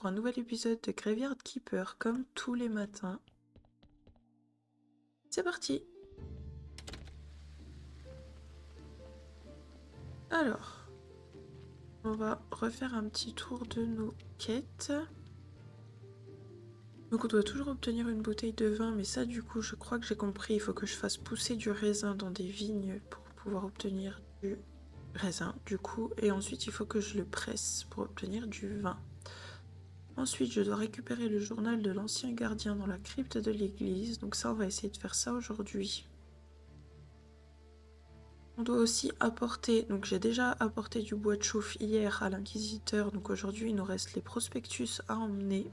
pour un nouvel épisode de Graveyard Keeper, comme tous les matins. C'est parti! Alors, on va refaire un petit tour de nos quêtes. Donc on doit toujours obtenir une bouteille de vin, mais ça du coup je crois que j'ai compris, il faut que je fasse pousser du raisin dans des vignes pour pouvoir obtenir du raisin du coup, et ensuite il faut que je le presse pour obtenir du vin. Ensuite, je dois récupérer le journal de l'ancien gardien dans la crypte de l'église. Donc ça, on va essayer de faire ça aujourd'hui. On doit aussi apporter... Donc j'ai déjà apporté du bois de chauffe hier à l'inquisiteur. Donc aujourd'hui, il nous reste les prospectus à emmener.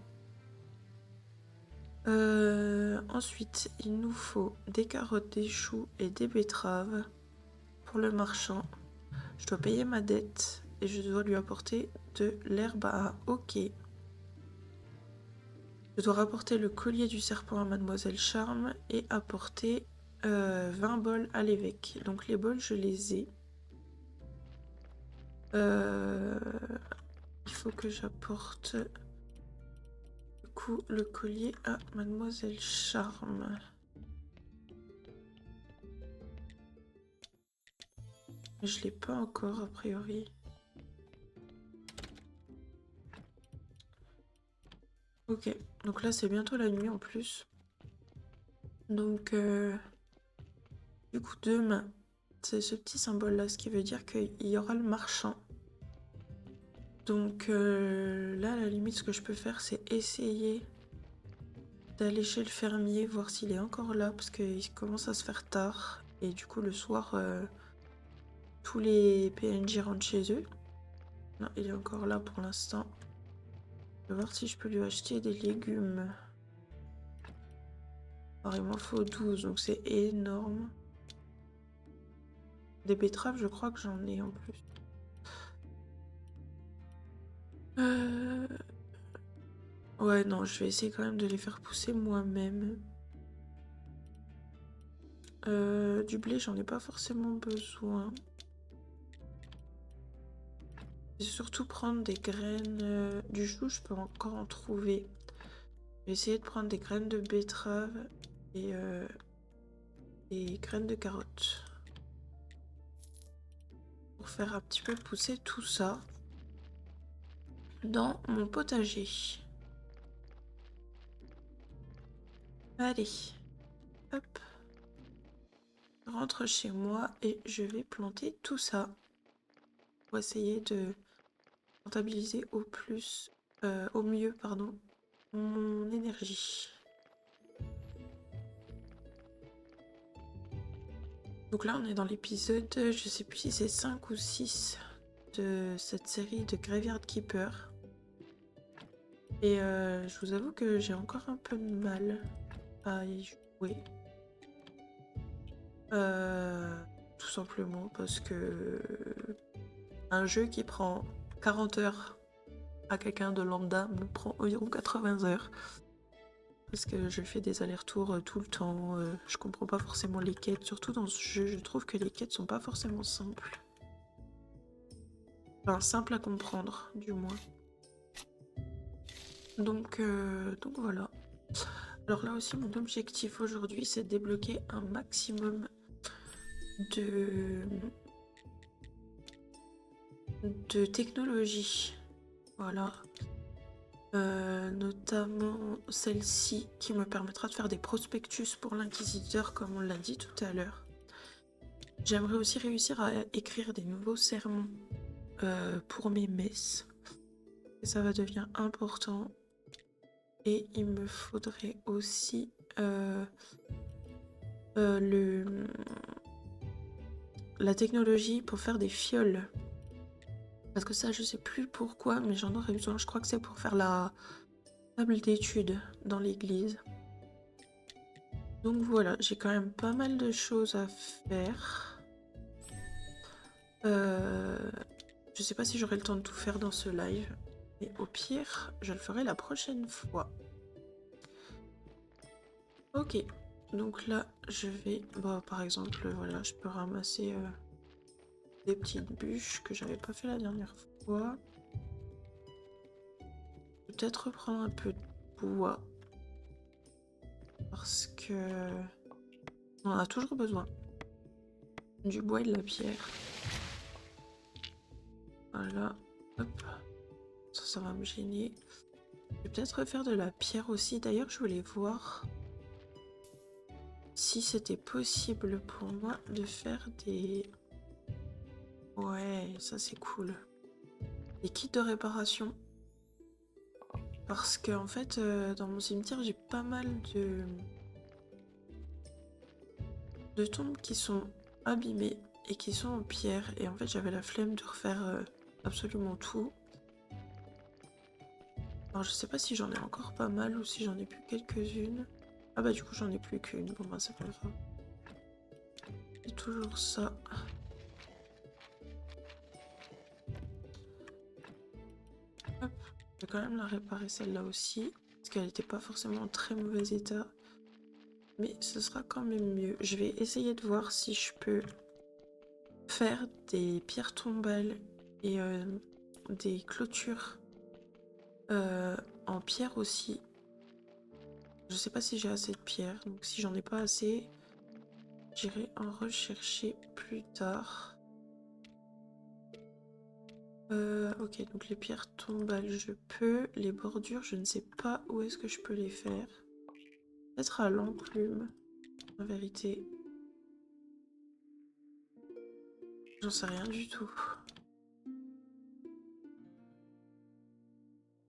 Ensuite, il nous faut des carottes, des choux et des betteraves pour le marchand. Je dois payer ma dette et je dois lui apporter de l'herbe à hockey. Je dois rapporter le collier du serpent à Mademoiselle Charme et apporter 20 bols à l'évêque. Donc les bols, je les ai. Il faut que j'apporte du coup le collier à Mademoiselle Charme. Je l'ai pas encore a priori. Ok, donc là c'est bientôt la nuit en plus. Donc du coup demain, c'est ce petit symbole là, ce qui veut dire qu'il y aura le marchand. Donc là, à la limite, ce que je peux faire, c'est essayer d'aller chez le fermier, voir s'il est encore là, parce qu'il commence à se faire tard. Et du coup, le soir, tous les PNJ rentrent chez eux. Non, il est encore là pour l'instant. Je vais voir si je peux lui acheter des légumes. Alors, il m'en faut 12, donc c'est énorme. Des betteraves, je crois que j'en ai en plus. Ouais, non, je vais essayer quand même de les faire pousser moi-même. Du blé, j'en ai pas forcément besoin. Je vais surtout prendre des graines. Du chou, je peux encore en trouver. Je vais essayer de prendre des graines de betterave et des graines de carottes. Pour faire un petit peu pousser tout ça dans mon potager. Allez, hop. Je rentre chez moi et je vais planter tout ça. Pour essayer de rentabiliser au mieux, pardon, mon énergie. Donc là, on est dans l'épisode, je sais plus si c'est 5 ou 6 de cette série de Graveyard Keeper. Et je vous avoue que j'ai encore un peu de mal à y jouer. Tout simplement parce que un jeu qui prend 40 heures à quelqu'un de lambda me prend environ 80 heures. Parce que je fais des allers-retours tout le temps, je comprends pas forcément les quêtes. Surtout dans ce jeu, je trouve que les quêtes sont pas forcément simples. Enfin, simples à comprendre, du moins. Donc voilà. Alors là aussi, mon objectif aujourd'hui, c'est de débloquer un maximum de technologie. Voilà. Notamment celle-ci qui me permettra de faire des prospectus pour l'inquisiteur, comme on l'a dit tout à l'heure. J'aimerais aussi réussir à écrire des nouveaux sermons pour mes messes. Et ça va devenir important. Et il me faudrait aussi la technologie pour faire des fioles. Parce que ça, je sais plus pourquoi, mais j'en aurais besoin. Je crois que c'est pour faire la table d'études dans l'église. Donc voilà, j'ai quand même pas mal de choses à faire. Je sais pas si j'aurai le temps de tout faire dans ce live. Mais au pire, je le ferai la prochaine fois. Ok, donc là, je vais... Bah, par exemple, voilà, je peux ramasser des petites bûches que j'avais pas fait la dernière fois. peut-être reprendre un peu de bois. Parce que on en a toujours besoin. Du bois et de la pierre. Voilà. Hop. Ça va me gêner. Je vais peut-être refaire de la pierre aussi. D'ailleurs, je voulais voir si c'était possible pour moi de faire des... Ouais, ça c'est cool. Des kits de réparation. Parce que en fait, dans mon cimetière, j'ai pas mal de tombes qui sont abîmées et qui sont en pierre. Et en fait, j'avais la flemme de refaire absolument tout. Alors, je sais pas si j'en ai encore pas mal ou si j'en ai plus quelques-unes. Ah bah du coup, j'en ai plus qu'une. Bon bah c'est pas grave. C'est toujours ça. Hop. Je vais quand même la réparer celle-là aussi. Parce qu'elle n'était pas forcément en très mauvais état. Mais ce sera quand même mieux. Je vais essayer de voir si je peux faire des pierres tombales et des clôtures en pierre aussi. Je sais pas si j'ai assez de pierres. Donc si j'en ai pas assez, j'irai en rechercher plus tard. Ok, donc les pierres tombales, je peux. Les bordures, je ne sais pas où est-ce que je peux les faire. Peut-être à l'enclume, en vérité. J'en sais rien du tout.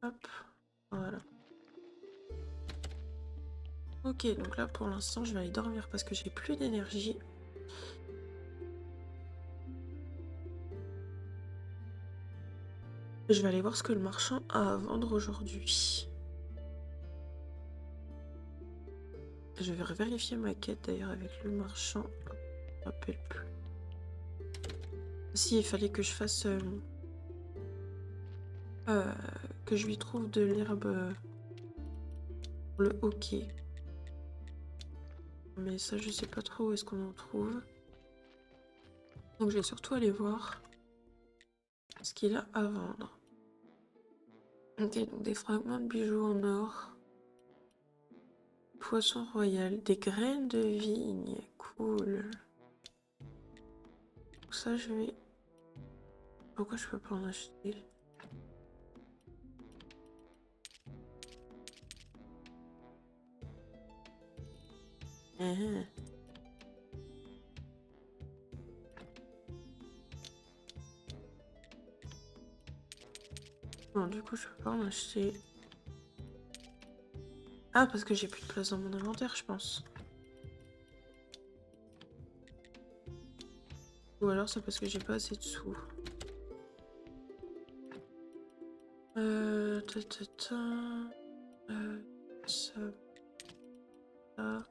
Hop, voilà. Ok, donc là pour l'instant, je vais aller dormir parce que j'ai plus d'énergie. Je vais aller voir ce que le marchand a à vendre aujourd'hui. Je vais vérifier ma quête d'ailleurs avec le marchand. Je me rappelle plus. Si, il fallait que je fasse... que je lui trouve de l'herbe pour le hockey. Mais ça, je sais pas trop où est-ce qu'on en trouve. Donc je vais surtout aller voir ce qu'il a à vendre. Ok, donc des fragments de bijoux en or. Poisson royal. Des graines de vigne. Cool. Donc ça, je vais... Pourquoi je peux pas en acheter? Ah. Bon, du coup, je peux pas en acheter. Ah, parce que j'ai plus de place dans mon inventaire, je pense. Ou alors c'est parce que j'ai pas assez de sous. Ta, ta, ta. Ça, là.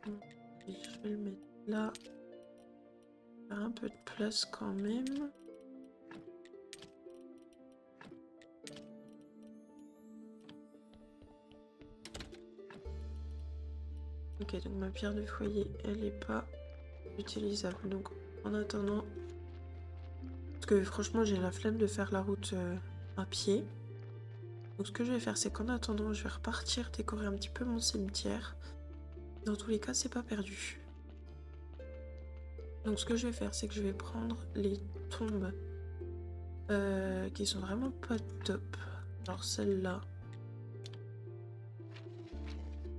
Je vais le mettre là. Faire un peu de place quand même. Ok, donc ma pierre de foyer, elle est pas utilisable. Donc en attendant, parce que franchement j'ai la flemme de faire la route à pied. Donc ce que je vais faire, c'est qu'en attendant, je vais repartir décorer un petit peu mon cimetière. Dans tous les cas, c'est pas perdu. Donc ce que je vais faire, c'est que je vais prendre les tombes qui sont vraiment pas top. Alors celle-là.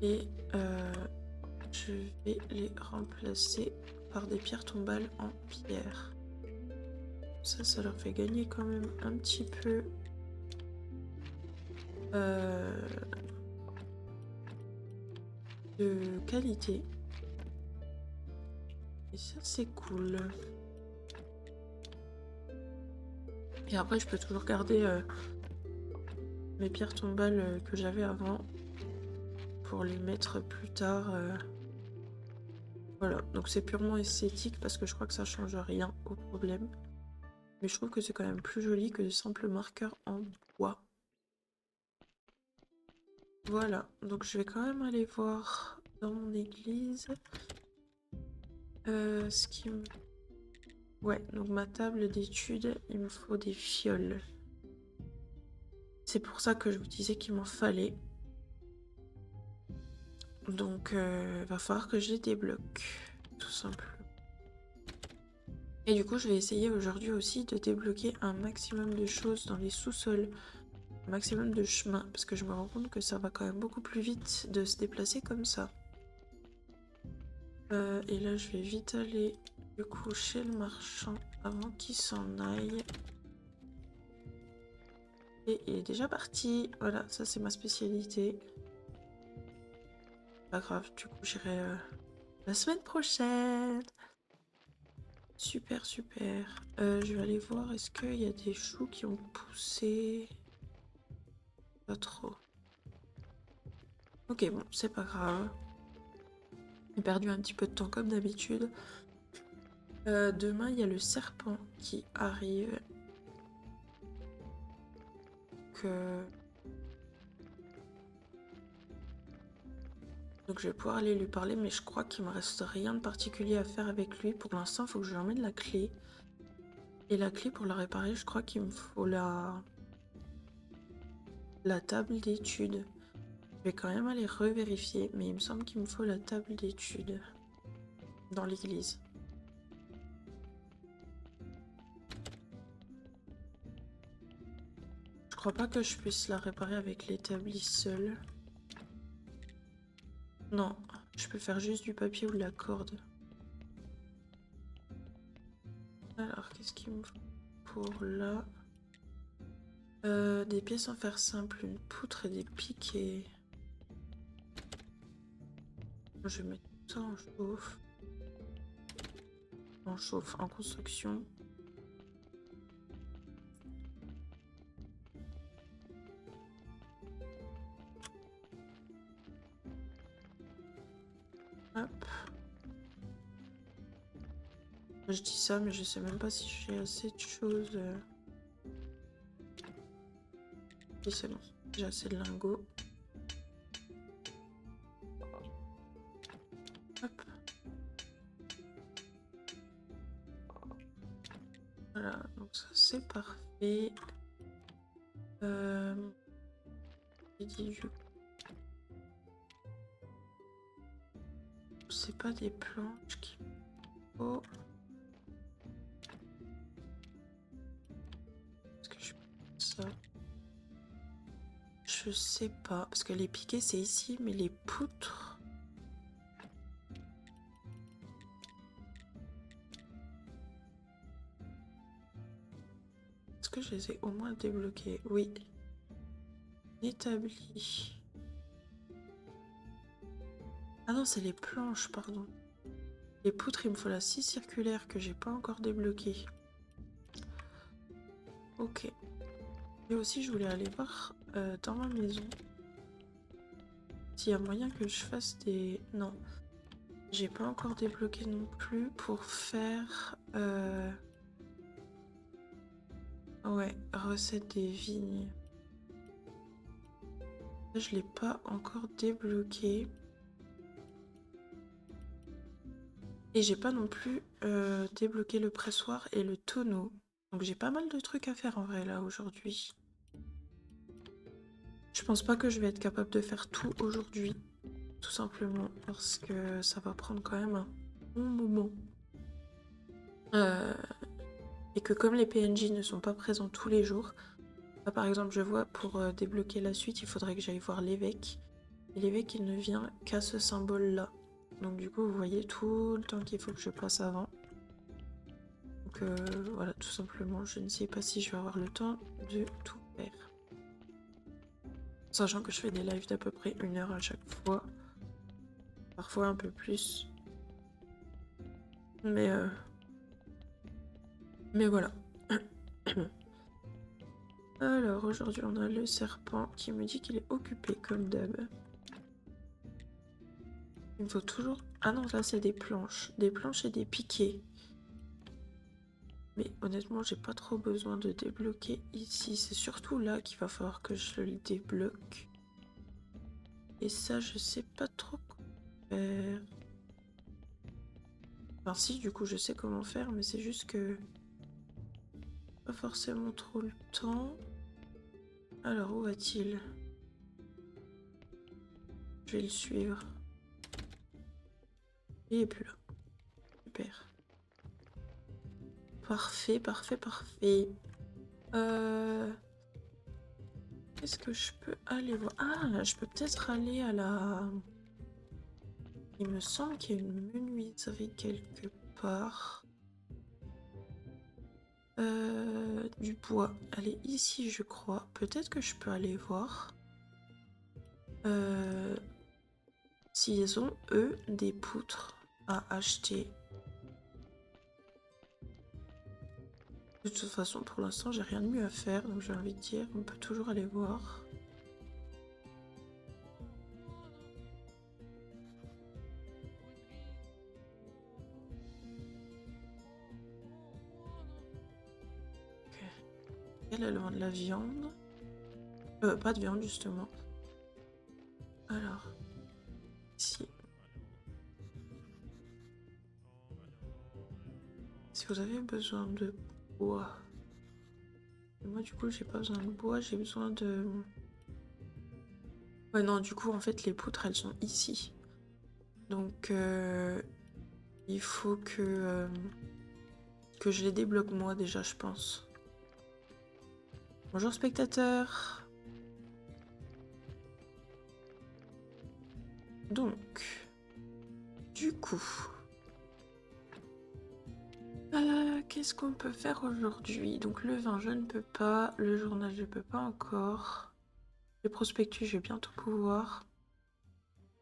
Et je vais les remplacer par des pierres tombales en pierre. Ça leur fait gagner quand même un petit peu de qualité. Et ça, c'est cool. Et après, je peux toujours garder mes pierres tombales que j'avais avant pour les mettre plus tard. Voilà, donc c'est purement esthétique parce que je crois que ça change rien au problème. Mais je trouve que c'est quand même plus joli que de simples marqueurs en bois. Voilà, donc je vais quand même aller voir dans mon église ce qui me... Ouais, donc ma table d'études, il me faut des fioles. C'est pour ça que je vous disais qu'il m'en fallait. Donc, va falloir que je les débloque, tout simplement. Et du coup, je vais essayer aujourd'hui aussi de débloquer un maximum de choses dans les sous-sols, un maximum de chemins, parce que je me rends compte que ça va quand même beaucoup plus vite de se déplacer comme ça. Et là, je vais vite aller du coup chez le marchand avant qu'il s'en aille. Et il est déjà parti. Voilà, ça c'est ma spécialité. Pas grave, du coup j'irai la semaine prochaine. Super, super. Je vais aller voir, est-ce qu'il y a des choux qui ont poussé? Pas trop. Ok, bon, c'est pas grave. J'ai perdu un petit peu de temps comme d'habitude. Demain, il y a le serpent qui arrive. Donc je vais pouvoir aller lui parler, mais je crois qu'il me reste rien de particulier à faire avec lui. Pour l'instant, il faut que je lui emmène la clé. Et la clé, pour la réparer, je crois qu'il me faut la table d'études. Je vais quand même aller revérifier, mais il me semble qu'il me faut la table d'études dans l'église. Je crois pas que je puisse la réparer avec l'établi seul. Non, je peux faire juste du papier ou de la corde. Alors, qu'est-ce qu'il me faut pour là? Des pièces en fer simple, une poutre et des piquets. Je vais mettre tout ça en chauffe. En chauffe, en construction. Hop. Je dis ça, mais je sais même pas si j'ai assez de choses. Oui, c'est bon. J'ai assez de lingots. Hop. Voilà, donc ça c'est parfait. J'ai dit du coup. C'est pas des planches qu'il faut. Est-ce que je peux ça? Je sais pas. Parce que les piquets c'est ici, mais les poutres. Est-ce que je les ai au moins débloqués? Oui. Établi. Ah non, c'est les planches, pardon. Les poutres, il me faut la scie circulaire que j'ai pas encore débloquée. Ok. Et aussi, je voulais aller voir dans ma maison s'il y a moyen que je fasse des... Non. J'ai pas encore débloqué non plus pour faire... Ouais, recette des vignes. Je l'ai pas encore débloqué. Et j'ai pas non plus débloqué le pressoir et le tonneau. Donc j'ai pas mal de trucs à faire en vrai là aujourd'hui. Je pense pas que je vais être capable de faire tout aujourd'hui. Tout simplement parce que ça va prendre quand même un bon moment. Et que comme les PNJ ne sont pas présents tous les jours, là, par exemple je vois pour débloquer la suite il faudrait que j'aille voir l'évêque. Et l'évêque il ne vient qu'à ce symbole là. Donc du coup vous voyez tout le temps qu'il faut que je passe avant. Donc voilà, tout simplement je ne sais pas si je vais avoir le temps de tout faire. Sachant que je fais des lives d'à peu près 1 heure à chaque fois. Parfois un peu plus. Mais voilà. Alors aujourd'hui on a le serpent qui me dit qu'il est occupé comme d'hab. Il me faut toujours... Ah non, là c'est des planches. Des planches et des piquets. Mais honnêtement j'ai pas trop besoin de débloquer ici. C'est surtout là qu'il va falloir que je le débloque. Et ça je sais pas trop comment faire. Enfin si, du coup je sais comment faire, mais c'est juste que... Pas forcément trop le temps. Alors, où va-t-il? Je vais le suivre. Il est plus là. Super. Parfait, parfait, parfait. Est-ce que je peux aller voir? Ah, je peux peut-être aller à la... Il me semble qu'il y a une menuiserie quelque part. Du bois. Elle est ici, je crois. Peut-être que je peux aller voir. S'ils ont, eux, des poutres à acheter. De toute façon, pour l'instant, j'ai rien de mieux à faire. Donc j'ai envie de dire, on peut toujours aller voir. Elle vend de la viande. Pas de viande, justement. Alors, ici. Si vous avez besoin de bois. Et moi, du coup, j'ai pas besoin de bois, j'ai besoin de... Ouais, non, du coup, en fait, les poutres, elles sont ici. Donc, il faut que je les débloque, moi, déjà, je pense. Bonjour, spectateurs. Donc, du coup... qu'est-ce qu'on peut faire aujourd'hui? Donc, le vin, je ne peux pas. Le journal, je peux pas encore. Les prospectus, je vais bientôt pouvoir.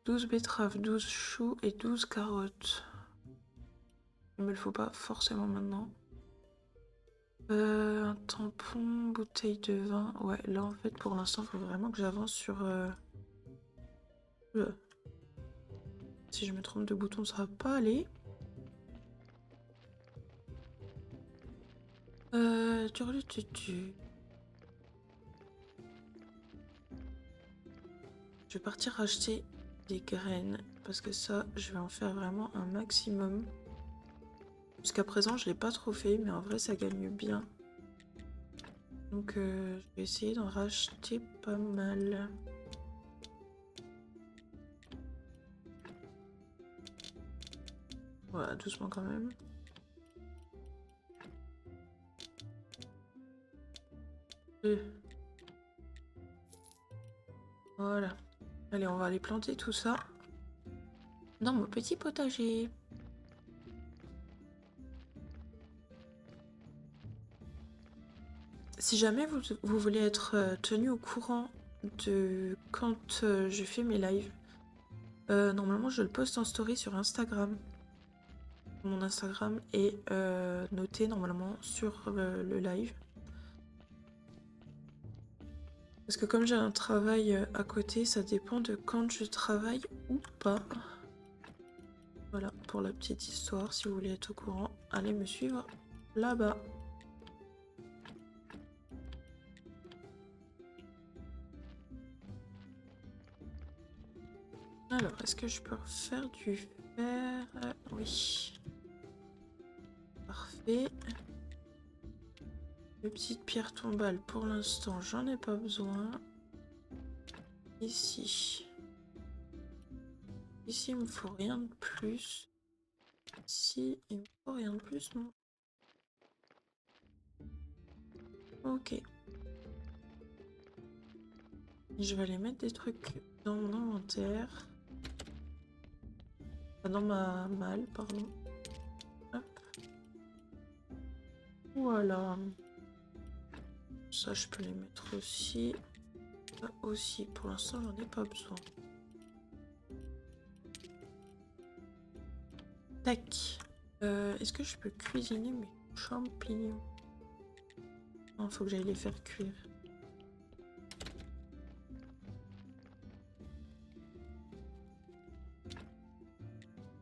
12 betteraves, 12 choux et 12 carottes. Il me le faut pas forcément maintenant. Un tampon, bouteille de vin. Ouais, là en fait pour l'instant il faut vraiment que j'avance sur... Si je me trompe de bouton ça va pas aller. Tu. Je vais partir acheter des graines parce que ça je vais en faire vraiment un maximum. Jusqu'à présent je l'ai pas trop fait mais en vrai ça gagne bien. Donc je vais essayer d'en racheter pas mal. Voilà, doucement quand même. Voilà. Allez, on va aller planter tout ça dans mon petit potager. Si jamais vous voulez être tenu au courant de quand je fais mes lives, normalement je le poste en story sur Instagram. Mon Instagram est noté normalement sur le live. Parce que comme j'ai un travail à côté, ça dépend de quand je travaille ou pas. Voilà, pour la petite histoire, si vous voulez être au courant, allez me suivre là-bas. Alors, est-ce que je peux refaire du fer? Oui. Parfait. Les petites pierres tombales, pour l'instant, j'en ai pas besoin. Ici. Ici, il me faut rien de plus. Ici, il me faut rien de plus, non? Ok. Je vais aller mettre des trucs dans mon inventaire. Dans ma malle, pardon. Hop. Voilà. Ça, je peux les mettre aussi. Ça aussi. Pour l'instant, j'en ai pas besoin. Tac. Est-ce que je peux cuisiner mes champignons? Non, faut que j'aille les faire cuire.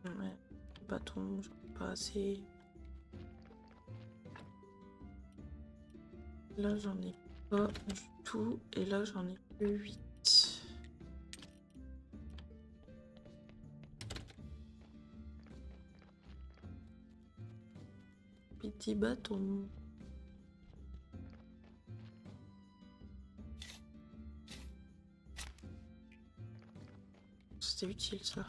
Ouais, bâton, j'en ai pas assez. Là, j'en ai pas du tout. Et là, j'en ai que 8. Petit bâton. c'était utile ça.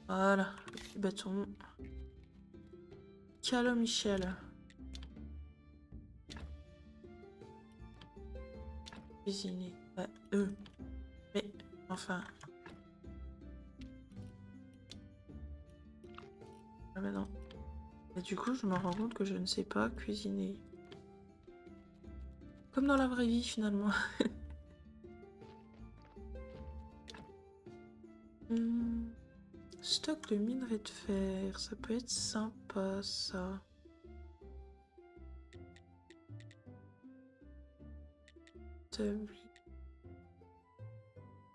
Voilà, le petit bâton. Calo Michel. Cuisiner. Ouais, mais, enfin. Ah mais non. Et du coup, je me rends compte que je ne sais pas cuisiner. Comme dans la vraie vie, finalement. Stock de minerai de fer, ça peut être sympa, ça.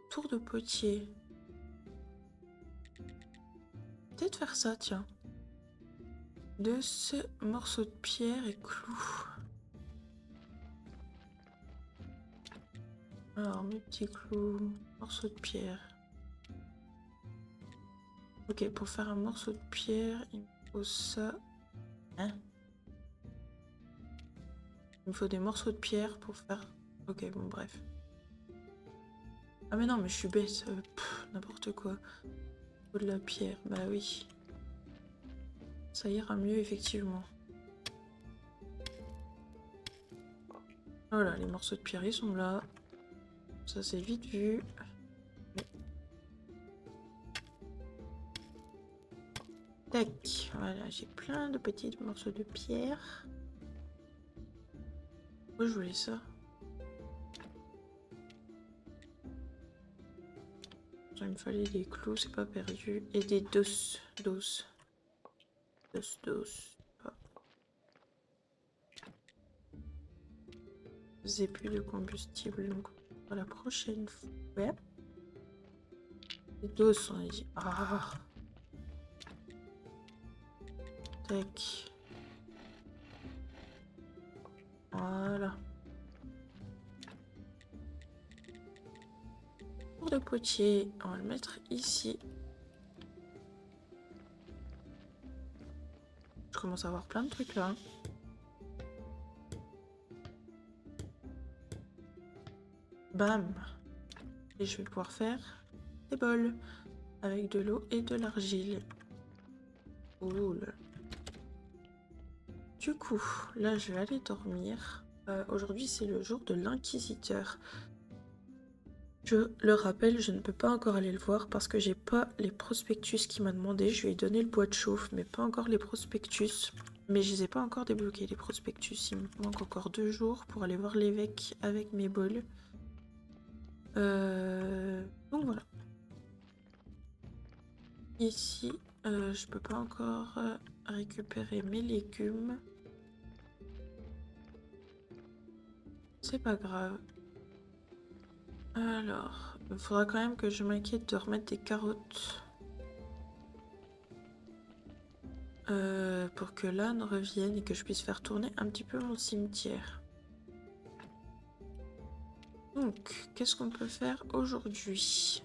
Tour de potier. Peut-être faire ça, tiens. De ce morceau de pierre et clous. Alors, mes petits clous, morceaux de pierre. Ok, pour faire un morceau de pierre, il me faut ça. Hein? Il me faut des morceaux de pierre pour faire... Ok, bon, bref. Ah mais non, mais je suis bête. N'importe quoi. Il faut de la pierre, bah oui. Ça ira mieux, effectivement. Voilà, les morceaux de pierre, ils sont là. Ça, c'est vite vu. Tac, voilà, j'ai plein de petits morceaux de pierre. Pourquoi je voulais ça? Il me fallait des clous, c'est pas perdu. Et des dos. J'ai plus de combustible, donc pour la prochaine fois. Les dos, on a dit. Ah. Tac. Voilà. Pour le potier, on va le mettre ici. Je commence à avoir plein de trucs là. Bam. Et je vais pouvoir faire des bols avec de l'eau et de l'argile. Cool. Du coup, là je vais aller dormir. Aujourd'hui c'est le jour de l'inquisiteur. Je le rappelle, je ne peux pas encore aller le voir parce que j'ai pas les prospectus qu'il m'a demandé. Je lui ai donné le bois de chauffe, mais pas encore les prospectus. Mais je les ai pas encore débloqués, les prospectus. Il me manque encore 2 jours pour aller voir l'évêque avec mes bols. Donc voilà. Ici, je peux pas encore récupérer mes légumes. C'est pas grave. Alors, il faudra quand même que je m'inquiète de remettre des carottes. Pour que l'âne revienne et que je puisse faire tourner un petit peu mon cimetière. Donc, qu'est-ce qu'on peut faire aujourd'hui?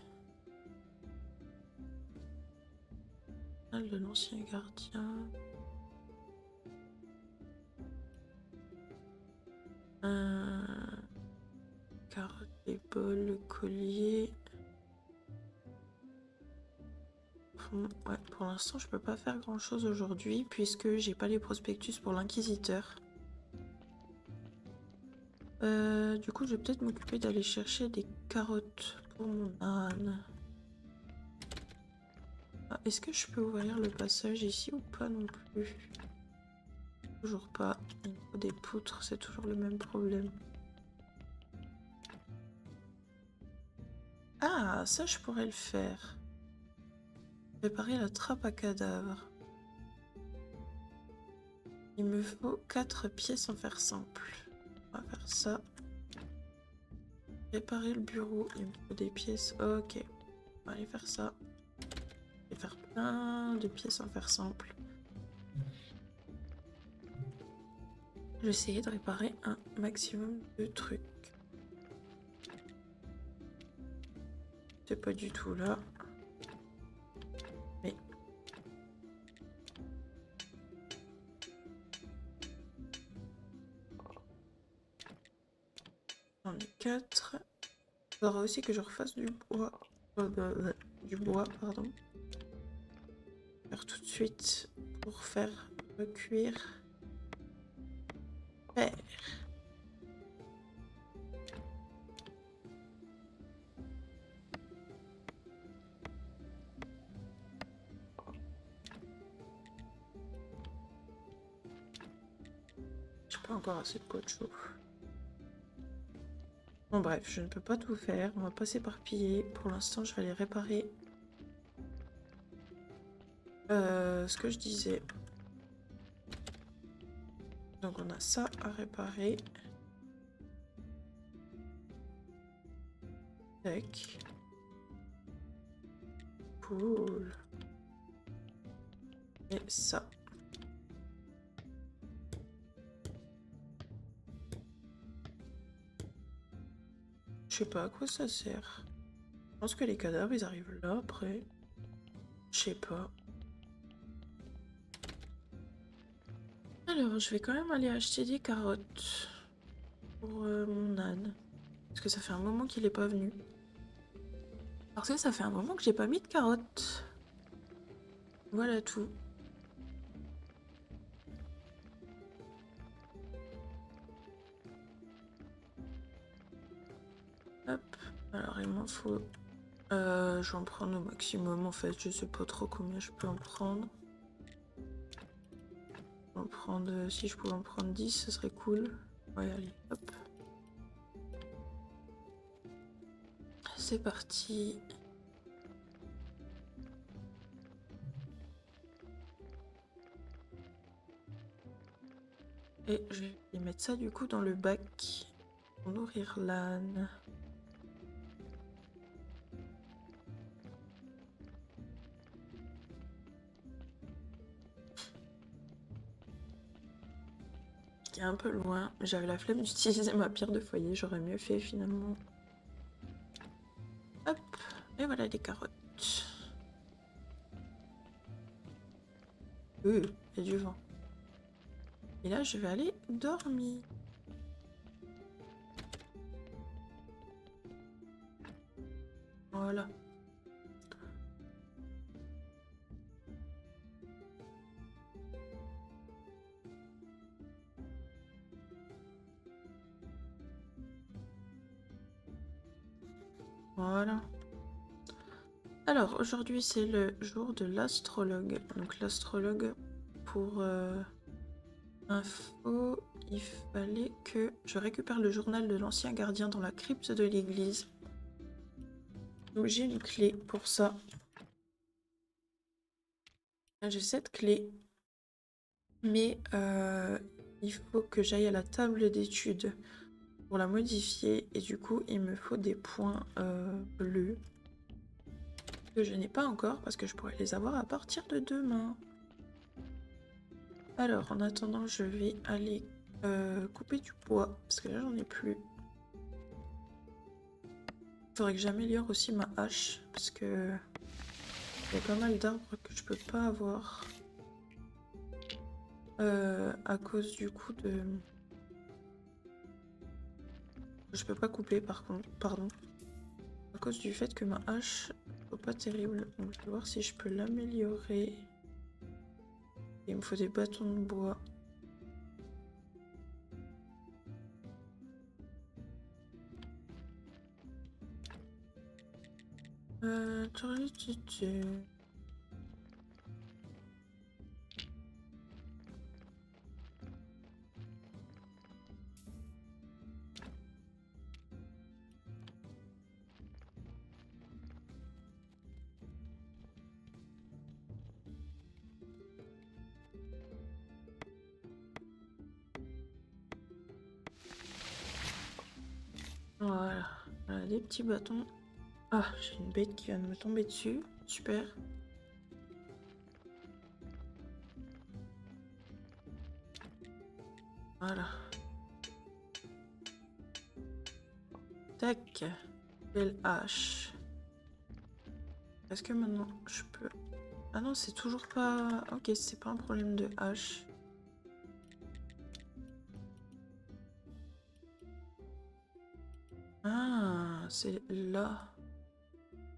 De l'ancien gardien. Carottes, les bols, le collier. Ouais, pour l'instant, je peux pas faire grand chose aujourd'hui puisque j'ai pas les prospectus pour l'inquisiteur. Du coup, je vais peut-être m'occuper d'aller chercher des carottes pour mon âne. Ah, est-ce que je peux ouvrir le passage ici ou pas non plus? Toujours pas. Il me faut des poutres, c'est toujours le même problème. Ah, ça je pourrais le faire. Préparer la trappe à cadavres. Il me faut 4 pièces en fer simple. On va faire ça. Réparer le bureau, il me faut des pièces. Ok, on va aller faire ça. Et faire plein de pièces en fer simple. Je vais essayer de réparer un maximum de trucs. C'est pas du tout là. Mais... J'en ai 4. Il faudra aussi que je refasse du bois. Du bois, pardon. Faire tout de suite pour faire recuire fer. J'ai pas encore assez de bois de chauffe. Bon bref, je ne peux pas tout faire. On va pas s'éparpiller. Pour l'instant, je vais aller réparer ce que je disais. Donc on a ça à réparer. Tac. Cool. Et ça. Je sais pas à quoi ça sert. Je pense que les cadavres, ils arrivent là après. Je sais pas. Alors, je vais quand même aller acheter des carottes pour mon âne. Parce que ça fait un moment qu'il est pas venu. Parce que ça fait un moment que j'ai pas mis de carottes. Voilà tout. Hop. Alors, il m'en faut... je vais en prendre au maximum en fait. Je sais pas trop combien je peux en prendre. Je vais en prendre... si je pouvais en prendre 10, ce serait cool. Ouais, allez, hop. C'est parti. Et je vais mettre ça du coup dans le bac pour nourrir l'âne. Qui est un peu loin. J'avais la flemme d'utiliser ma pierre de foyer. J'aurais mieux fait finalement. Hop. Et voilà les carottes. Il y a du vent. Et là, je vais aller dormir. Voilà. Voilà. Alors, aujourd'hui, c'est le jour de l'astrologue. Donc, l'astrologue, pour info, il fallait que je récupère le journal de l'ancien gardien dans la crypte de l'église. Donc, j'ai une clé pour ça. J'ai cette clé. Mais il faut que j'aille à la table d'études pour la modifier. Et du coup, il me faut des points bleus. Que je n'ai pas encore parce que je pourrais les avoir à partir de demain. Alors, en attendant, je vais aller couper du bois parce que là, j'en ai plus. Il faudrait que j'améliore aussi ma hache parce que il y a pas mal d'arbres que je peux pas avoir à cause du coup de... Je peux pas couper par contre, pardon. À cause du fait que ma hache n'est pas terrible. Donc je vais voir si je peux l'améliorer. Il me faut des bâtons de bois. Voilà. Voilà, des petits bâtons. Ah, j'ai une bête qui vient de me tomber dessus. Super. Voilà. Tac. Belle hache. Est-ce que maintenant je peux... Ah non, c'est toujours pas... Ok, c'est pas un problème de hache. Ah, c'est là.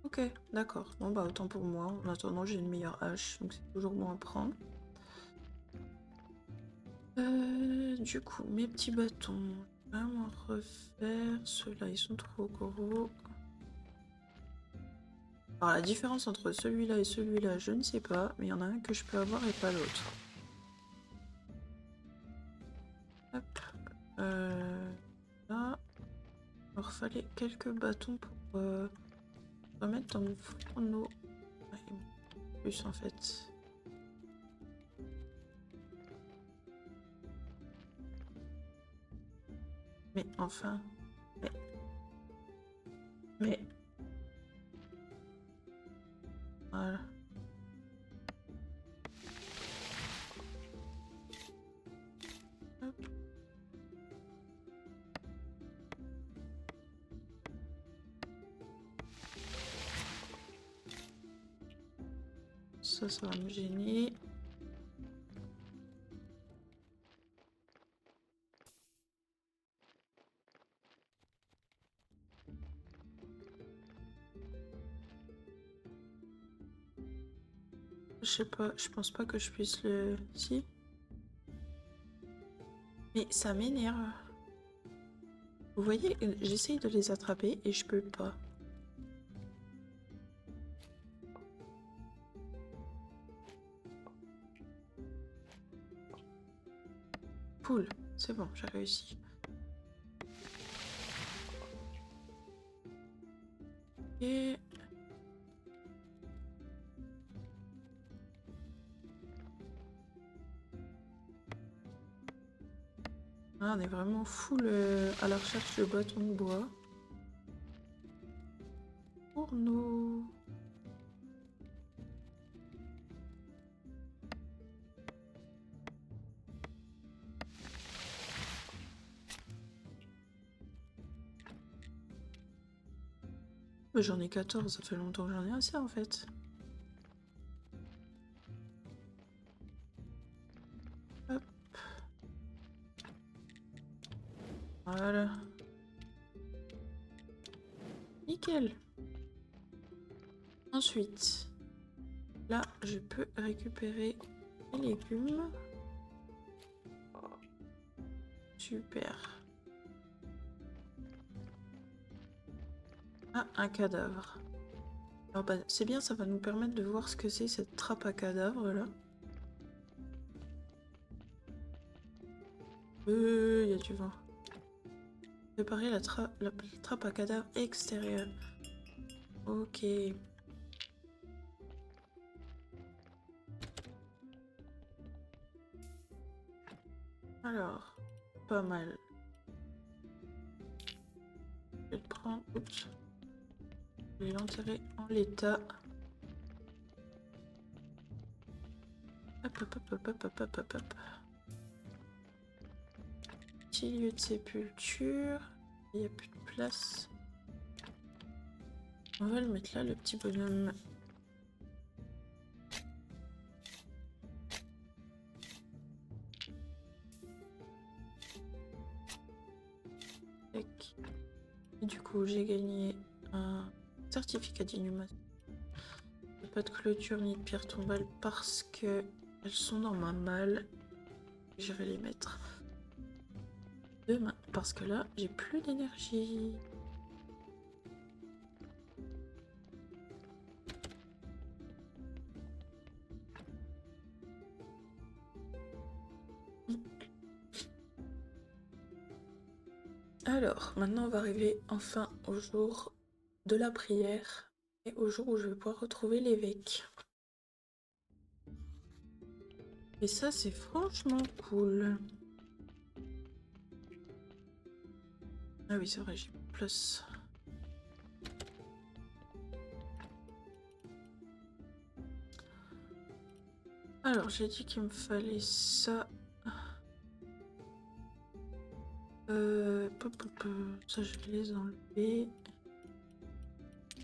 Ok, d'accord. Bon bah autant pour moi. En attendant, j'ai une meilleure hache, donc c'est toujours bon à prendre. Du coup, mes petits bâtons, je vais vraiment refaire. Ceux-là, ils sont trop gros. Alors la différence entre celui-là et celui-là, je ne sais pas, mais il y en a un que je peux avoir et pas l'autre. Hop. Là, il leur fallait quelques bâtons pour remettre dans mon fourneau. Ouais, plus en fait. Mais enfin. Mais. Voilà. Hop. Ça va me gêner. Je sais pas, je pense pas que je puisse le... Si. Mais ça m'énerve. Vous voyez, j'essaye de les attraper et je peux pas. Poule, c'est bon, j'ai réussi. Et... Ah, on est vraiment full à la recherche de bâtons de bois. Pour nous. J'en ai 14, ça fait longtemps que j'en ai assez en fait. Hop. Voilà. Nickel. Ensuite, là, je peux récupérer les légumes. Super. Ah, un cadavre. Alors bah, c'est bien, ça va nous permettre de voir ce que c'est cette trappe à cadavres là. Il y a du vent. Préparer la trappe à cadavres extérieure. Ok. Alors, pas mal. Je vais le prendre. Oups. Je vais l'enterrer en l'état. Hop, hop, hop, hop, hop, hop, hop, hop. Petit lieu de sépulture. Il n'y a plus de place. On va le mettre là, le petit bonhomme. Tac. Et du coup, j'ai gagné un certificat d'inhumation. Pas de clôture ni de pierre tombale parce que elles sont dans ma malle. Je vais les mettre demain parce que là, j'ai plus d'énergie. Alors, maintenant on va arriver enfin au jour de la prière et au jour où je vais pouvoir retrouver l'évêque. Et ça, c'est franchement cool. Ah oui, c'est vrai, j'ai plus de place. Alors, j'ai dit qu'il me fallait ça. Ça, je vais les enlever.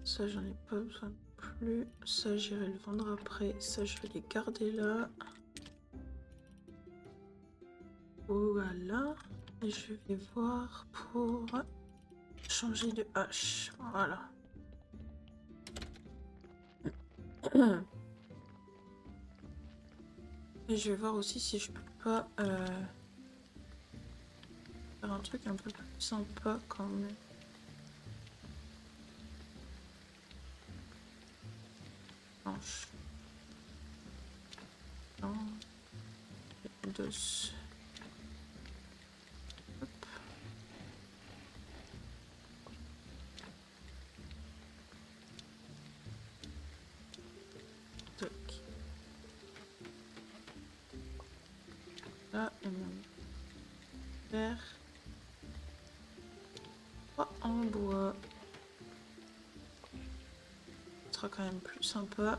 Ça, j'en ai pas besoin plus. Ça, j'irai le vendre après. Ça, je vais les garder là. Voilà. Et je vais voir pour changer de hache. Voilà. Et je vais voir aussi si je peux pas faire un truc un peu plus sympa quand même. Blanche. Non. Dos. Hop. Tac. Là, et mon fer. Pas en bois. Ce sera quand même plus sympa.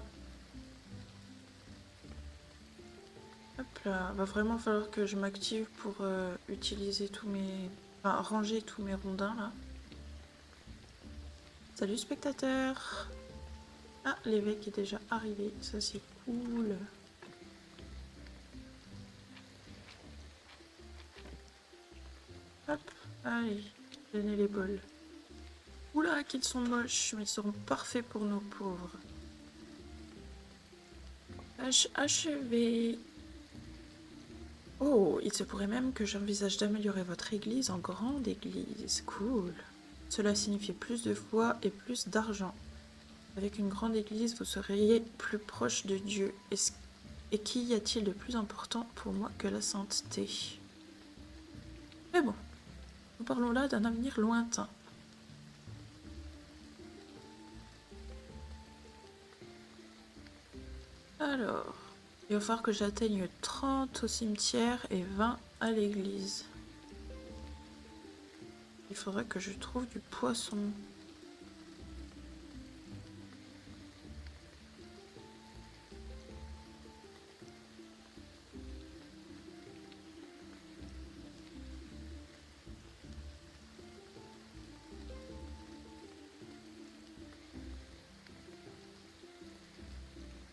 Hop là, va vraiment falloir que je m'active pour utiliser tous mes... Enfin, ranger tous mes rondins là. Salut spectateurs. Ah, l'évêque est déjà arrivé, ça c'est cool. Hop, allez, donnez les bols. Oula, qu'ils sont moches, mais ils seront parfaits pour nos pauvres. Tâche achevée. Oh, il se pourrait même que j'envisage d'améliorer votre église en grande église. Cool. Cela signifie plus de foi et plus d'argent. Avec une grande église, vous seriez plus proche de Dieu. Et qu'y a-t-il de plus important pour moi que la sainteté? Mais bon, nous parlons là d'un avenir lointain. Alors, il va falloir que j'atteigne 30 au cimetière et 20 à l'église. Il faudrait que je trouve du poisson.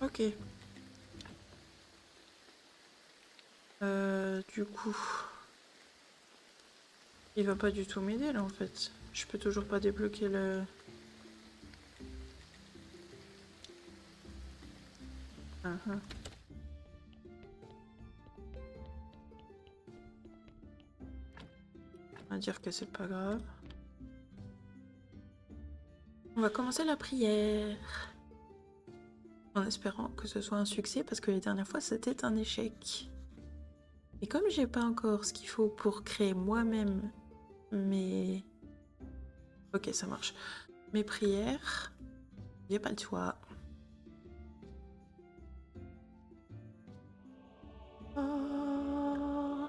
Ok. Du coup, il va pas du tout m'aider là en fait. Je peux toujours pas débloquer le... Uh-huh. On va dire que c'est pas grave. On va commencer la prière. En espérant que ce soit un succès parce que les dernières fois c'était un échec. Et comme j'ai pas encore ce qu'il faut pour créer moi-même mes... Ok, ça marche. Mes prières, j'ai pas le choix. Oh.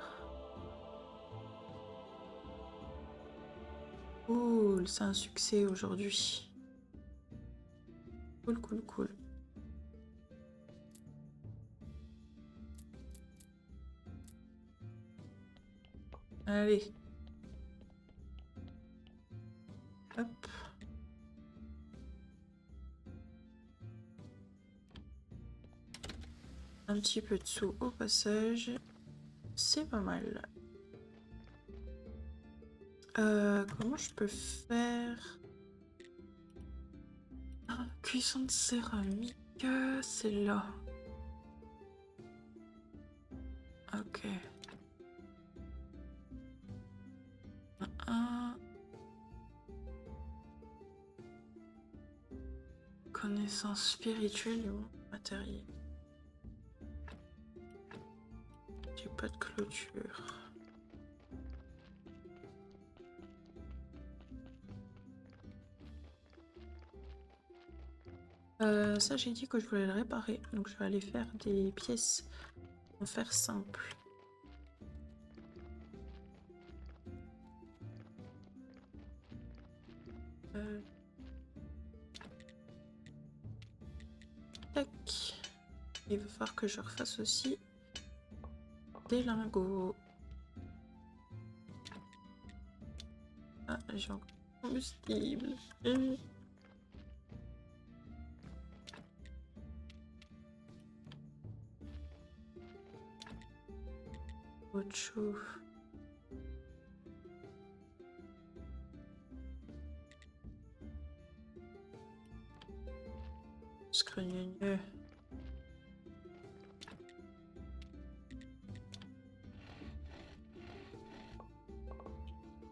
Cool, c'est un succès aujourd'hui. Cool, cool, cool. Allez. Hop. Un petit peu de sous au passage. C'est pas mal. Comment je peux faire? Ah, cuisson de céramique, c'est là. Ok. Un. Connaissance spirituelle ou matérielle. J'ai pas de clôture. Ça j'ai dit que je voulais le réparer, donc je vais aller faire des pièces en fer simple. Tac. Il va falloir que je refasse aussi des lingots. Ah, j'ai encore du combustible. Autre chose. être gneugneux.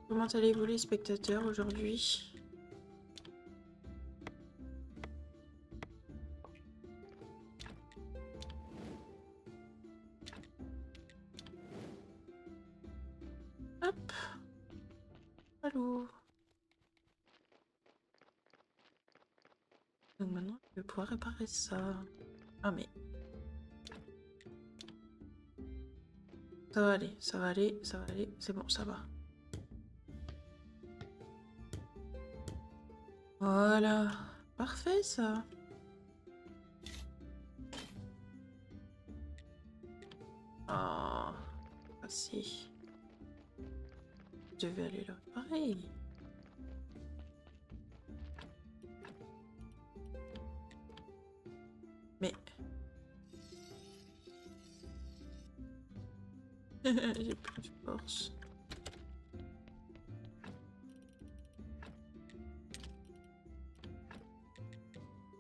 Comment allez-vous les spectateurs aujourd'hui? Hop. Allô. Donc maintenant, je vais pouvoir réparer ça. Ah mais... Ça va aller, ça va aller, ça va aller. C'est bon, ça va. Voilà. Parfait, ça. Oh. Merci. Je vais aller là. Pareil. Mais... J'ai plus de force.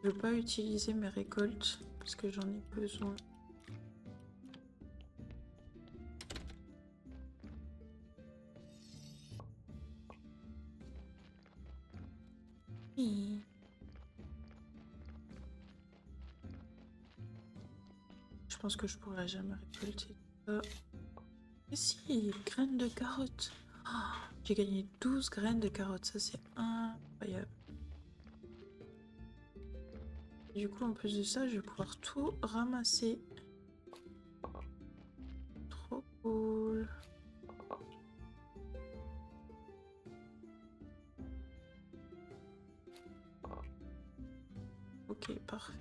Je veux pas utiliser mes récoltes parce que j'en ai besoin. Oui. Je pense que je pourrais jamais récolter ça. Et si, graines de carottes. Oh, j'ai gagné 12 graines de carottes, ça c'est incroyable. Du coup, en plus de ça, je vais pouvoir tout ramasser. Trop cool. Ok, parfait.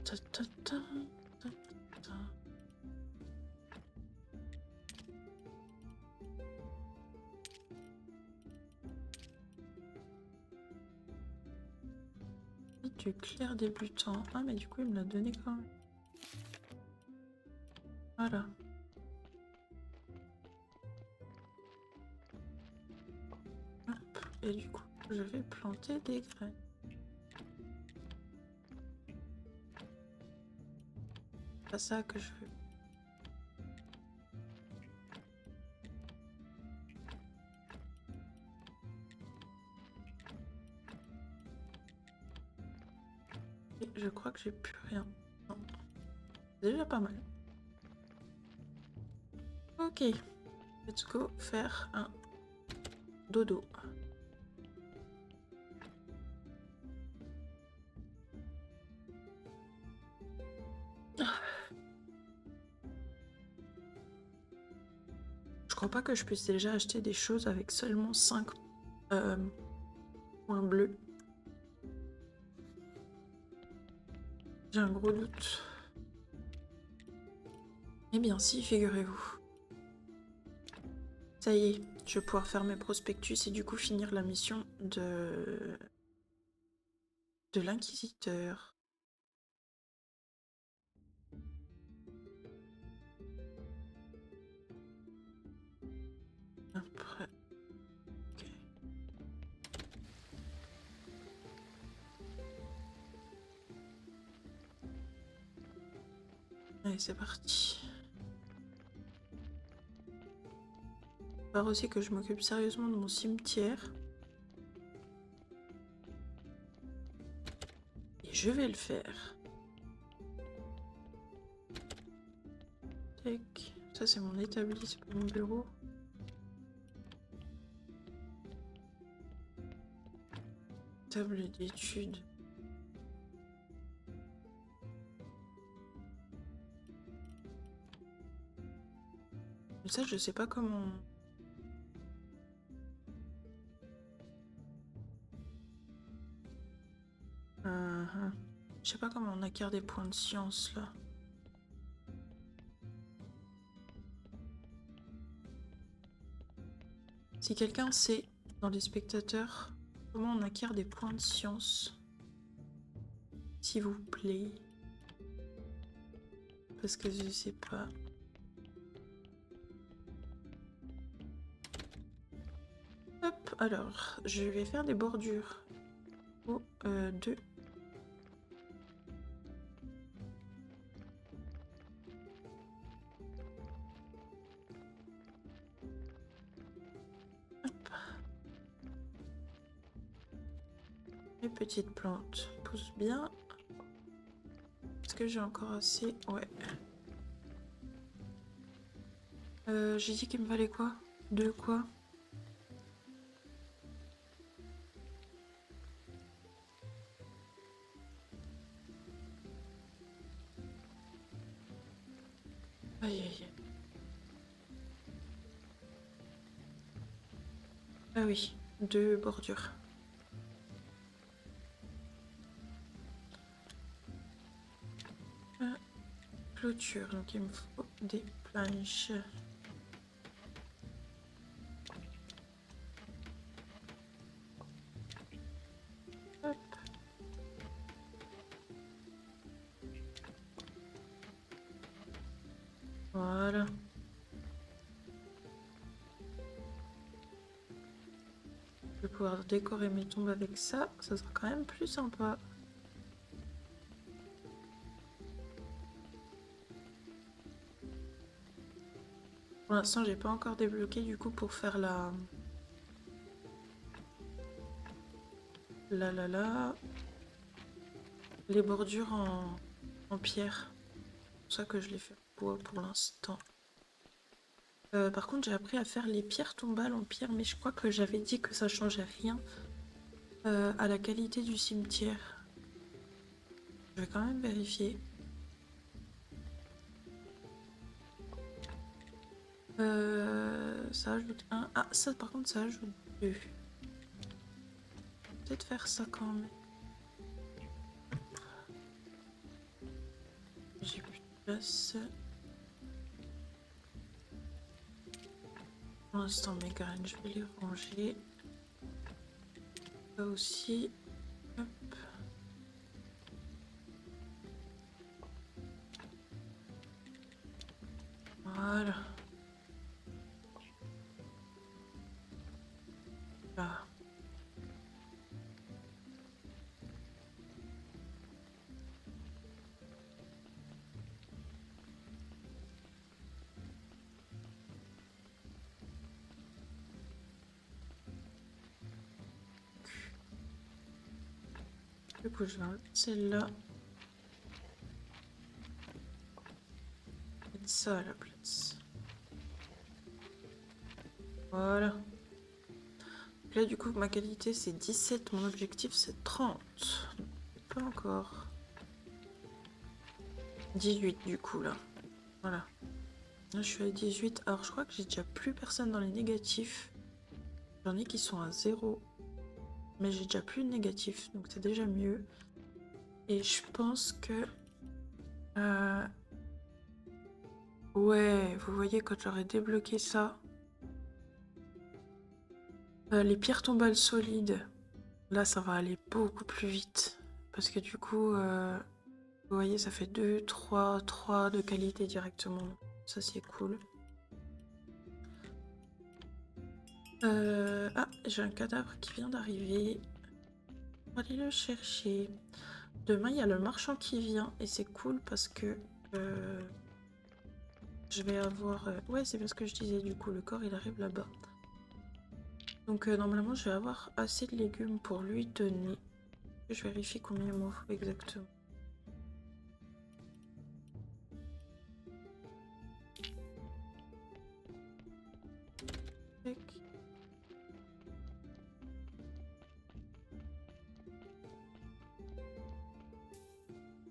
Ta, ta, ta, ta, ta. Du clair débutant. Ah, mais du coup, il me l'a donné quand même. Voilà. Hop. Et du coup, je vais planter des graines. C'est pas ça que je veux. Et je crois que j'ai plus rien. Non. C'est déjà pas mal. Ok. Let's go faire un dodo. Je crois pas que je puisse déjà acheter des choses avec seulement 5 points bleus. J'ai un gros doute. Eh bien si, figurez-vous. Ça y est, je vais pouvoir faire mes prospectus et du coup finir la mission de l'inquisiteur. Après... Ok. Allez, c'est parti. Il faut aussi que je m'occupe sérieusement de mon cimetière. Et je vais le faire. Tac. Ça, c'est mon établi, c'est pas mon bureau. Table d'études. Mais ça, je sais pas comment... Je sais pas comment on acquiert des points de science, là. Si quelqu'un sait, dans les spectateurs, comment on acquiert des points de science, s'il vous plaît. Parce que je sais pas. Hop, alors, je vais faire des bordures. Oh, deux. Hop. Les petites plantes poussent bien. Est-ce que j'ai encore assez? Ouais. J'ai dit qu'il me fallait quoi? Deux quoi? Aïe aïe aïe. Ah oui, deux bordures. Clôture, donc il me faut des planches. Hop. Voilà. Je vais pouvoir décorer mes tombes avec ça. Ça sera quand même plus sympa. Pour l'instant, j'ai pas encore débloqué du coup pour faire la les bordures en pierre. C'est pour ça que je les fais en bois pour l'instant. Par contre, j'ai appris à faire les pierres tombales en pierre, mais je crois que j'avais dit que ça changeait rien à la qualité du cimetière. Je vais quand même vérifier. Ça ajoute un. Ah, ça par contre, ça ajoute deux. Peut-être faire ça quand même. J'ai plus de place. Pour l'instant, mes graines, je vais les ranger. Là aussi. Hop. Voilà. Là. Du coup, je vais enlever celle-là. Mettre ça à la place. Voilà. Donc là, du coup, ma qualité, c'est 17. Mon objectif, c'est 30. Pas encore. 18, du coup, là. Voilà. Là, je suis à 18. Alors, je crois que j'ai déjà plus personne dans les négatifs. J'en ai qui sont à 0. Mais j'ai déjà plus de négatifs. Donc, c'est déjà mieux. Et je pense que... ouais, vous voyez, quand j'aurai débloqué ça... les pierres tombales solides, là, ça va aller beaucoup plus vite. Parce que du coup, vous voyez, ça fait 2, 3 de qualité directement. Ça, c'est cool. Ah, j'ai un cadavre qui vient d'arriver. On va aller le chercher. Demain, il y a le marchand qui vient. Et c'est cool parce que je vais avoir... ouais, c'est bien ce que je disais. Du coup, le corps, il arrive là-bas. Donc, normalement, je vais avoir assez de légumes pour lui donner. Je vérifie combien il m'en faut exactement. Tac.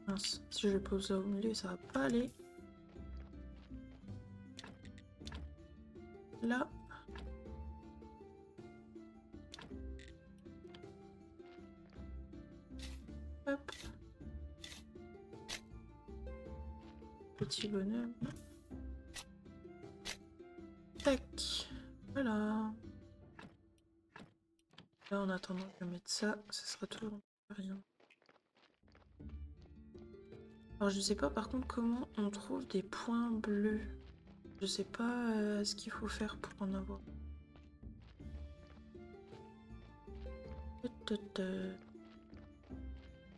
Mince, si je le pose là au milieu, ça va pas aller. Là. Hop. Petit bonhomme. Tac. Voilà. Là, en attendant, je vais mettre ça. Ça sera toujours rien. Alors, je sais pas par contre comment on trouve des points bleus. Je sais pas ce qu'il faut faire pour en avoir.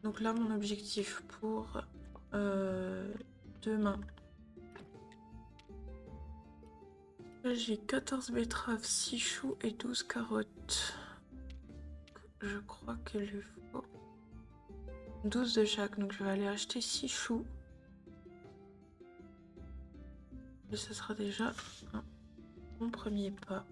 Donc là, mon objectif pour demain. Là, j'ai 14 betteraves, 6 choux et 12 carottes. Je crois qu'il lui faut 12 de chaque, donc je vais aller acheter 6 choux. Et ce sera déjà mon premier pas.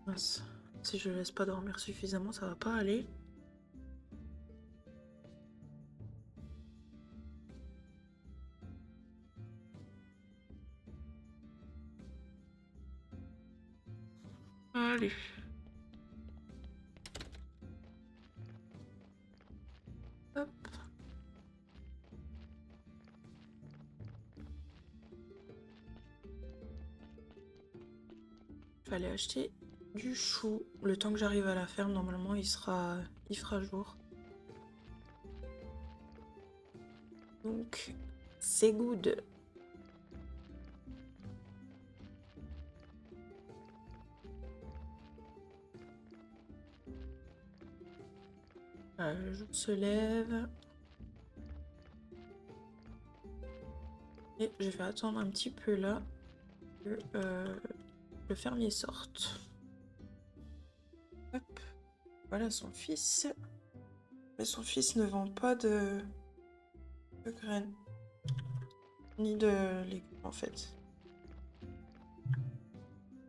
Mince. Si je laisse pas dormir suffisamment, ça va pas aller. Allez. Hop. Je vais aller acheter du chou. Le temps que j'arrive à la ferme, normalement, il fera jour. Donc, c'est good. Le jour se lève. Et je vais attendre un petit peu là que le fermier sorte. Hop. Voilà son fils. Mais son fils ne vend pas de graines. Ni de légumes en fait.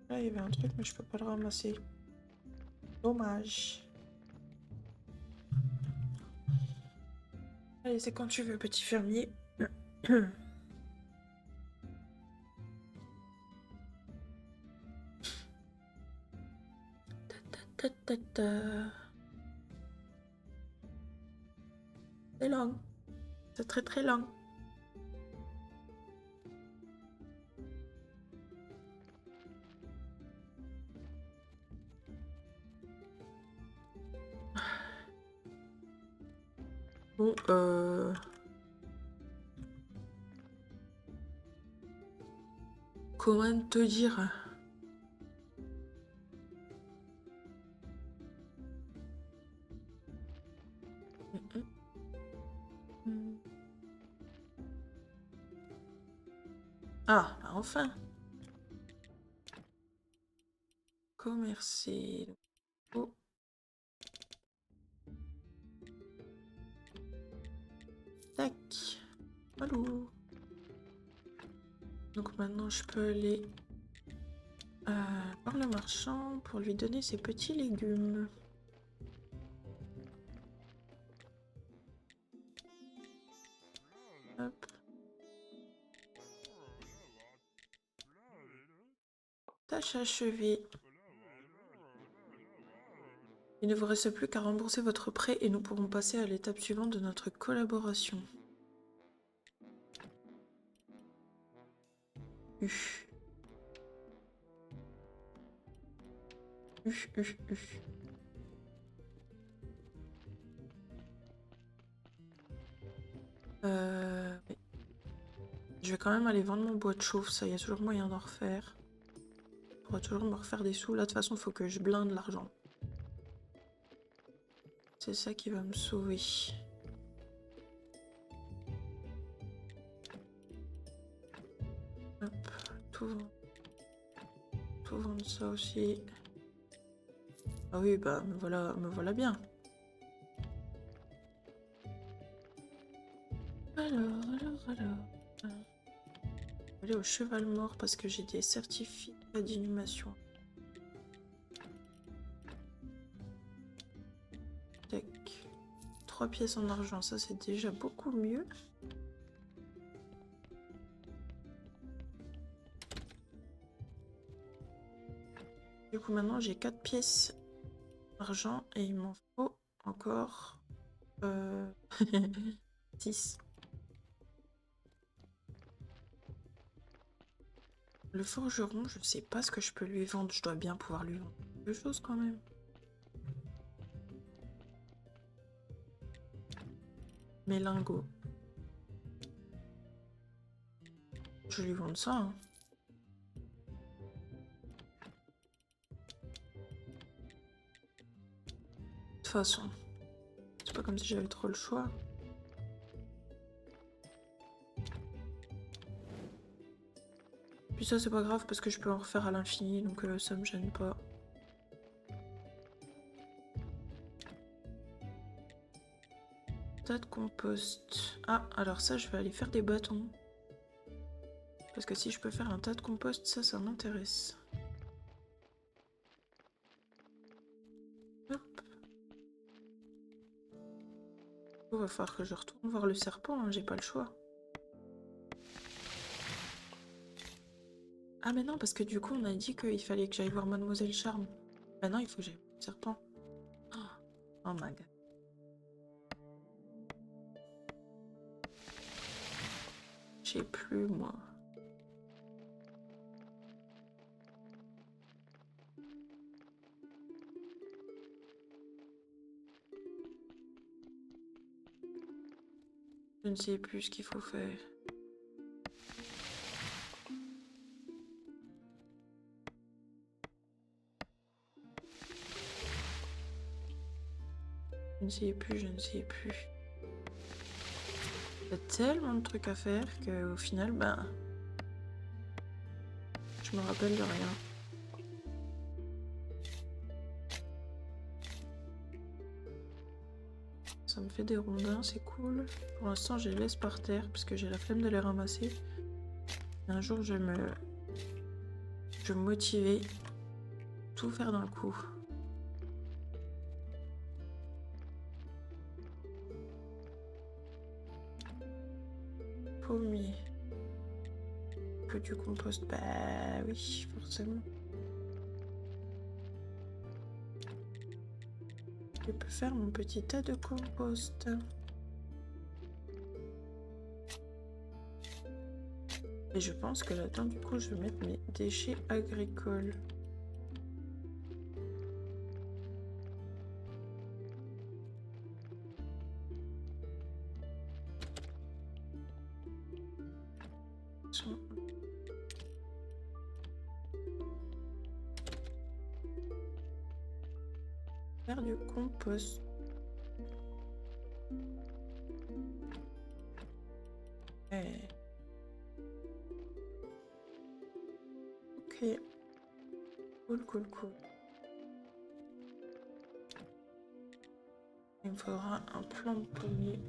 Là il y avait un truc mais je peux pas le ramasser. Dommage. Allez, c'est quand tu veux, petit fermier. C'est long. C'est très très long. Bon, comment te dire? Ah, bah enfin. Commercer. Oh. Tac. Allô. Donc maintenant je peux aller voir le marchand pour lui donner ses petits légumes. Hop. Tâche achevée. Il ne vous reste plus qu'à rembourser votre prêt et nous pourrons passer à l'étape suivante de notre collaboration. Oui. Je vais quand même aller vendre mon bois de chauffe, ça y a toujours moyen d'en refaire. Je pourrais toujours me refaire des sous. Là, de toute façon, il faut que je blinde l'argent. C'est ça qui va me sauver. Hop, tout vendre ça aussi. Ah oui, bah me voilà bien. Alors. Aller au cheval mort parce que j'ai des certificats d'inhumation. Tac. 3 pièces en argent, ça c'est déjà beaucoup mieux. Du coup maintenant j'ai 4 pièces d'argent et il m'en faut encore 6. Le forgeron, je sais pas ce que je peux lui vendre. Je dois bien pouvoir lui vendre quelque chose quand même. Mes lingots. je lui vende ça, hein. De toute façon, c'est pas comme si j'avais trop le choix. Puis ça, c'est pas grave parce que je peux en refaire à l'infini, donc ça me gêne pas. Tas de compost. Ah, alors ça, je vais aller faire des bâtons. Parce que si je peux faire un tas de compost, ça m'intéresse. Hop. Il va falloir que je retourne voir le serpent, hein, j'ai pas le choix. Ah mais non, parce que du coup, on a dit qu'il fallait que j'aille voir Mademoiselle Charme. Bah non, il faut que j'aille voir le serpent. Oh my god. Je sais plus, moi. Je ne sais plus ce qu'il faut faire. Je ne sais plus, je ne sais plus. Il y a tellement de trucs à faire qu'au final, ben... je me rappelle de rien. Ça me fait des rondins, c'est cool. Pour l'instant, je les laisse par terre parce que j'ai la flemme de les ramasser. Un jour, je vais me motiver. Tout faire d'un coup. Pommier. Que du compost. Bah oui, forcément. Je peux faire mon petit tas de compost. Et je pense que là-dedans, du coup, je vais mettre mes déchets agricoles. Faire du compost. Ouais. Ok. Cool, cool, cool. Il me faudra un plant de pommier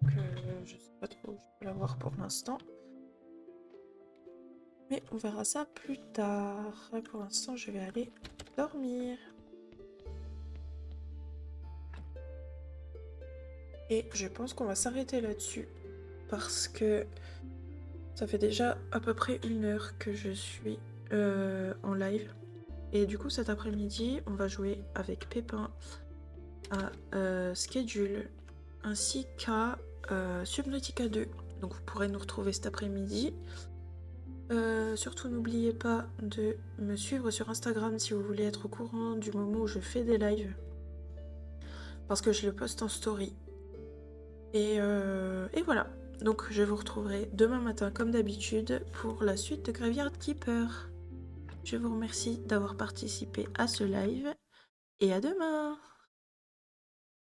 que je sais pas trop où je peux l'avoir pour l'instant. Mais on verra ça plus tard. Pour l'instant, je vais aller dormir. Et je pense qu'on va s'arrêter là-dessus. Parce que ça fait déjà à peu près 1 heure que je suis en live. Et du coup, cet après-midi, on va jouer avec Pépin à Schedule ainsi qu'à Subnautica 2. Donc vous pourrez nous retrouver cet après-midi. Surtout n'oubliez pas de me suivre sur Instagram si vous voulez être au courant du moment où je fais des lives. Parce que je le poste en story. Et voilà. Donc je vous retrouverai demain matin comme d'habitude pour la suite de Graveyard Keeper. Je vous remercie d'avoir participé à ce live et à demain!